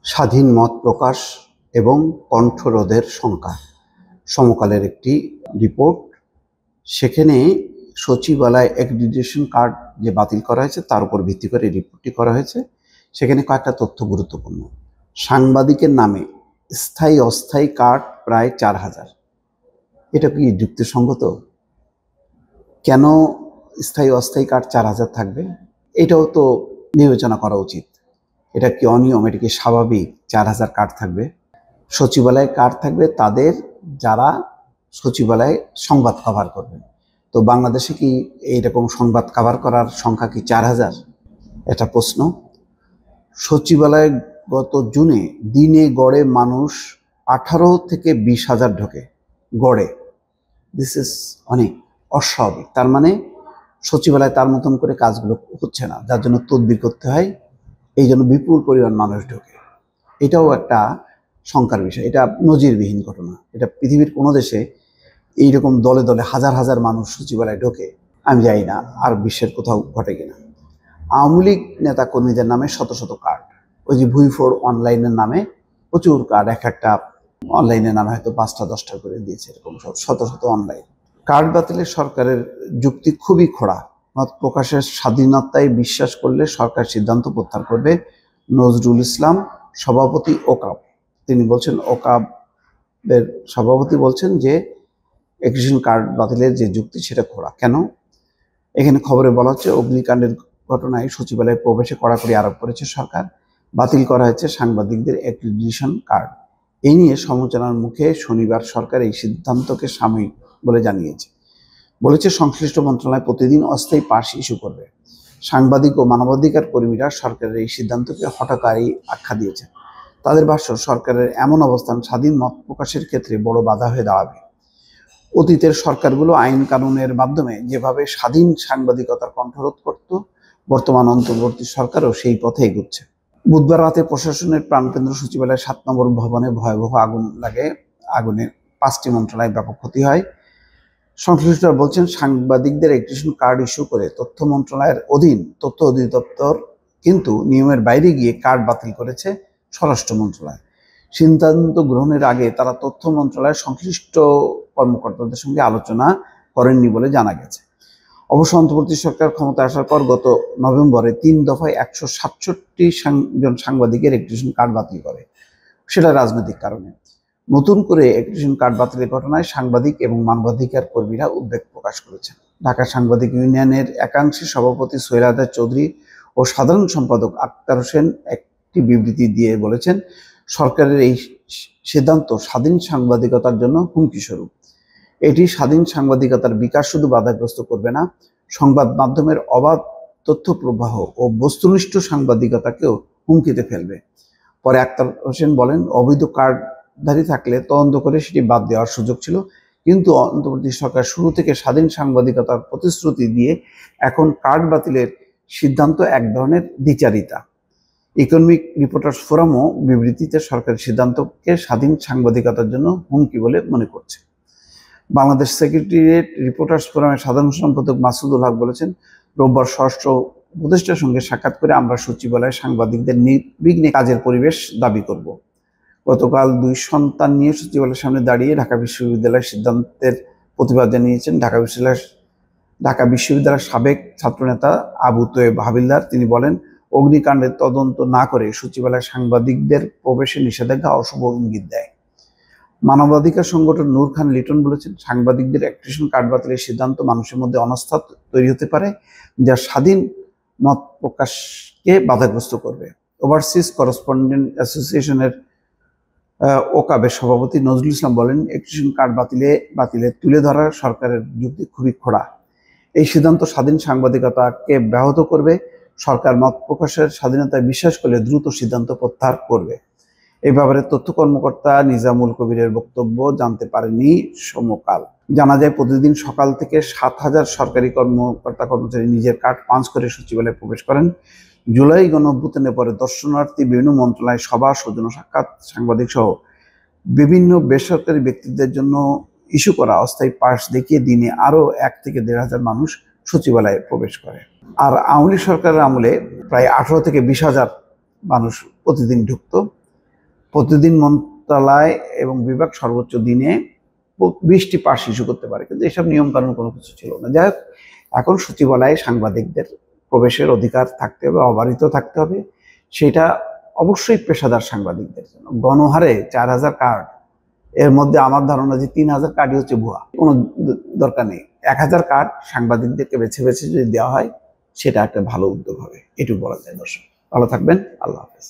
স্বাধীন মত প্রকাশ এবং কণ্ঠরোধের সংখ্যা সমকালের একটি রিপোর্ট। সেখানে সচিবালয় অ্যাক্রিডিটেশন কার্ড যে বাতিল করা হয়েছে তার উপর ভিত্তি করে রিপোর্টটি করা হয়েছে। সেখানে কয়েকটা তথ্য গুরুত্বপূর্ণ। সাংবাদিকের নামে স্থায়ী অস্থায়ী কার্ড প্রায় 4000। এটা কি যুক্তিসঙ্গত? কেন স্থায়ী অস্থায়ী কার্ড 4000 থাকবে? এটাও তো বিবেচনা করা উচিত। এটা কি অনিয়ম? এটা কি স্বাভাবিক? 4000 কার্ড থাকবে? সচিবালয়ে কার্ড থাকবে তাদের যারা সচিবালয়ে সংবাদ কভার করবে। তো বাংলাদেশে কি এইরকম সংবাদ কভার করার সংখ্যা কি 4000? এটা প্রশ্ন। সচিবালয়ে গত জুনে দিনে গড়ে মানুষ 18 থেকে 20,000 ঢোকে গড়ে। দিস ইজ অনেক অস্বাভাবিক। তার মানে সচিবালয় তার মতন করে কাজগুলো হচ্ছে না, যার জন্য তদবির করতে হয়। এই জন্য বিপুল পরিমাণ মানুষ ঢোকে। এটাও একটা শঙ্কার বিষয়। এটা নজিরবিহীন ঘটনা। এটা পৃথিবীর কোনো দেশে এইরকম দলে দলে হাজার হাজার মানুষ সচিবালয়ে ঢোকে আমি জানি না, আর বিশ্বের কোথাও ঘটে কিনা। আওয়ামী লীগ নেতা কর্মীদের নামে শত শত কার্ড। ওই যে ভুইফোর অনলাইনের নামে প্রচুর কার্ড, একটা অনলাইনের নামে হয়তো 5টা 10টা করে দিয়েছে, এরকম শত শত অনলাইন কার্ড বাতিলের সরকারের যুক্তি খুবই খোঁড়া। মত প্রকাশের স্বাধীনতায় বিশ্বাস করলে সরকার সিদ্ধান্ত প্রত্যাহার করবে। নজরুল ইসলাম, সভাপতি ওকাব, তিনি বলছেন, ওকাবের সভাপতি বলছেন যে অ্যাক্রিডিটেশন কার্ড বাতিলের যে যুক্তি সেটা খোঁড়া। কেন? এখানে খবরে বলা হচ্ছে অগ্নিকাণ্ডের ঘটনায় সচিবালয়ে প্রবেশে কড়াকড়ি আরোপ করেছে সরকার। বাতিল করা হয়েছে সাংবাদিকদের অ্যাক্রিডিটেশন কার্ড। এই নিয়ে সমালোচনার মুখে শনিবার সরকার এই সিদ্ধান্তকে সাময়িক বলে জানিয়েছে। বলেছে সংশ্লিষ্ট মন্ত্রণালয় প্রতিদিন অস্থায়ী পাস ইস্যু করবে। সাংবাদিক ও মানবাধিকার কর্মীরা সরকারের এই সিদ্ধান্তকে হঠকারী আখ্যা দিয়েছেন। তাদের ভাষ্য, সরকারের এমন অবস্থান স্বাধীন মত প্রকাশের ক্ষেত্রে বড় বাধা হয়ে দাঁড়াবে। অতীতের সরকারগুলো আইন কানুনের মাধ্যমে যেভাবে স্বাধীন সাংবাদিকতার কণ্ঠরোধ করত, বর্তমান অন্তর্বর্তী সরকারও সেই পথে এগুচ্ছে। বুধবার রাতে প্রশাসনের প্রাণকেন্দ্র সচিবালয়ের 7 নম্বর ভবনে ভয়াবহ আগুন লাগে। আগুনে 5টি মন্ত্রণালয়ে ব্যাপক ক্ষতি হয়। সংশ্লিষ্টরা বলছেন, সাংবাদিকদের অ্যাক্রিডিটেশন কার্ড ইস্যু করে তথ্য মন্ত্রণালয়ের অধীন তথ্য অধিদপ্তর কিন্তু নিয়মের বাইরে গিয়ে কার্ড বাতিল করেছে স্বরাষ্ট্র মন্ত্রণালয়। সিদ্ধান্ত গ্রহণের আগে তারা তথ্য মন্ত্রণালয়ের সংশ্লিষ্ট কর্মকর্তাদের সঙ্গে আলোচনা করেননি বলে জানা গেছে। অবশ্য অন্তর্বর্তী সরকার ক্ষমতায় আসার পর গত নভেম্বরে 3 দফায় 167 জন সাংবাদিকের অ্যাক্রিডিটেশন কার্ড বাতিল করে, সেটা রাজনৈতিক কারণে। নতুন করে অ্যাক্রিডিটেশন কার্ড বাতিলের ঘটনায় সাংবাদিক এবং মানবাধিকার কর্মীরা উদ্বেগ প্রকাশ করেছেন। ঢাকা সাংবাদিক ইউনিয়নের একাংশের সভাপতি সোহেল আহমেদ চৌধুরী ও সাধারণ সম্পাদক আক্তার হোসেন একটি বিবৃতি দিয়ে বলেছেন, সরকারের এই সিদ্ধান্ত স্বাধীন সাংবাদিকতার জন্য হুমকি স্বরূপ। এটি স্বাধীন সাংবাদিকতার বিকাশ শুধু বাধাগ্রস্ত করবে না, সংবাদ মাধ্যমের অবাধ তথ্য প্রবাহ ও বস্তুনিষ্ঠ সাংবাদিকতাকেও হুমকিতে ফেলবে। পরে আক্তার হোসেন বলেন, অবৈধ কার্ডধারী থাকলে তদন্ত করে সেটি বাদ দেওয়ার সুযোগ ছিল, কিন্তু অন্তর্বর্তী সরকার শুরু থেকে স্বাধীন সাংবাদিকতার প্রতিশ্রুতি দিয়ে এখন কার্ড বাতিলের সিদ্ধান্ত এক ধরনের দ্বিচারিতা। ইকোনমিক রিপোর্টার্স ফোরামও বিবৃতিতে সরকারের সিদ্ধান্তকে স্বাধীন সাংবাদিকতার জন্য হুমকি বলে মনে করছে। বাংলাদেশ সেক্রেটারিয়েট রিপোর্টার্স ফোরামের সাধারণ সম্পাদক মাসুদুল হক বলেছেন, রোববার স্বরাষ্ট্র উপদেষ্টার সঙ্গে সাক্ষাৎ করে আমরা সচিবালয়ে সাংবাদিকদের নির্বিঘ্নে কাজের পরিবেশ দাবি করব। গতকাল 2 সন্তান নিয়ে সচিবালয়ের সামনে দাঁড়িয়ে ঢাকা বিশ্ববিদ্যালয়ের সিদ্ধান্তের প্রতিবাদ জানিয়েছেন ঢাকা বিশ্ববিদ্যালয়ের সাবেক ছাত্রনেতা আবু তোয়েব হাবিলদার। তিনি বলেন, অগ্নিকাণ্ডের তদন্ত না করে সচিবালয়ে সাংবাদিকদের প্রবেশে নিষেধাজ্ঞা অশুভ ইঙ্গিত দেয়। মানবাধিকার সংগঠন নূর খান লিটন বলেছেন, সাংবাদিকদের অ্যাক্রিডিটেশন কার্ড বাতিলের সিদ্ধান্ত মানুষের মধ্যে অনাস্থা তৈরি হতে পারে, যা স্বাধীন মত প্রকাশকে বাধাগ্রস্ত করবে। ওভারসিজ করেসপন্ডেন্ট অ্যাসোসিয়েশনের ওকাবের সভাপতি নজরুল ইসলাম বলেন, অ্যাক্রিডিটেশন কার্ড বাতিলে তুলে ধরার সরকারের যুক্তি খুবই খোঁড়া। এই সিদ্ধান্ত স্বাধীন সাংবাদিকতাকে ব্যাহত করবে। সরকার মত প্রকাশের স্বাধীনতায় বিশ্বাস করলে দ্রুত সিদ্ধান্ত প্রত্যাহার করবে। এই ব্যাপারে তথ্য কর্মকর্তা নিজামুল কবিরের বক্তব্য জানতে পারেনি সমকাল। জানা যায়, প্রতিদিন সকাল থেকে 7000 সরকারি কর্মচারী নিজের কার্ড পাঞ্চ করে সচিবালয়ে প্রবেশ করেন। জুলাই গণঅভ্যুত্থানের পরে দর্শনার্থী বিভিন্ন মন্ত্রণালয়, সভা, সৌজন্য সাক্ষাৎ, সাংবাদিক সহ বিভিন্ন বেসরকারি ব্যক্তিদের জন্য ইস্যু করা অস্থায়ী পাস দেখিয়ে দিনে আরও 1 থেকে 1,500 মানুষ সচিবালয়ে প্রবেশ করে। আর আওয়ামী লীগ সরকারের আমলে প্রায় 18 থেকে 20,000 মানুষ প্রতিদিন ঢুকত। প্রতিদিন মন্ত্রণালয় এবং বিভাগ সর্বোচ্চ দিনে 20টি পাস ইস্যু করতে পারে, কিন্তু এসব নিয়ম কানুন কোনো কিছু ছিল না। যাই হোক, এখন সচিবালয়ে সাংবাদিকদের প্রবেশের অধিকার থাকতে হবে, অবারিত থাকতে হবে। সেটা অবশ্যই পেশাদার সাংবাদিকদের জন্য। গণহারে 4000 কার্ড, এর মধ্যে আমার ধারণা যে 3000 কার্ডই হচ্ছে ভুয়া, কোনো দরকার নেই। 1000 কার্ড সাংবাদিকদেরকে বেছে বেছে যদি দেওয়া হয়, সেটা একটা ভালো উদ্যোগ হবে, এটুকু বলা যায়। দর্শক ভালো থাকবেন, আল্লাহ হাফেজ।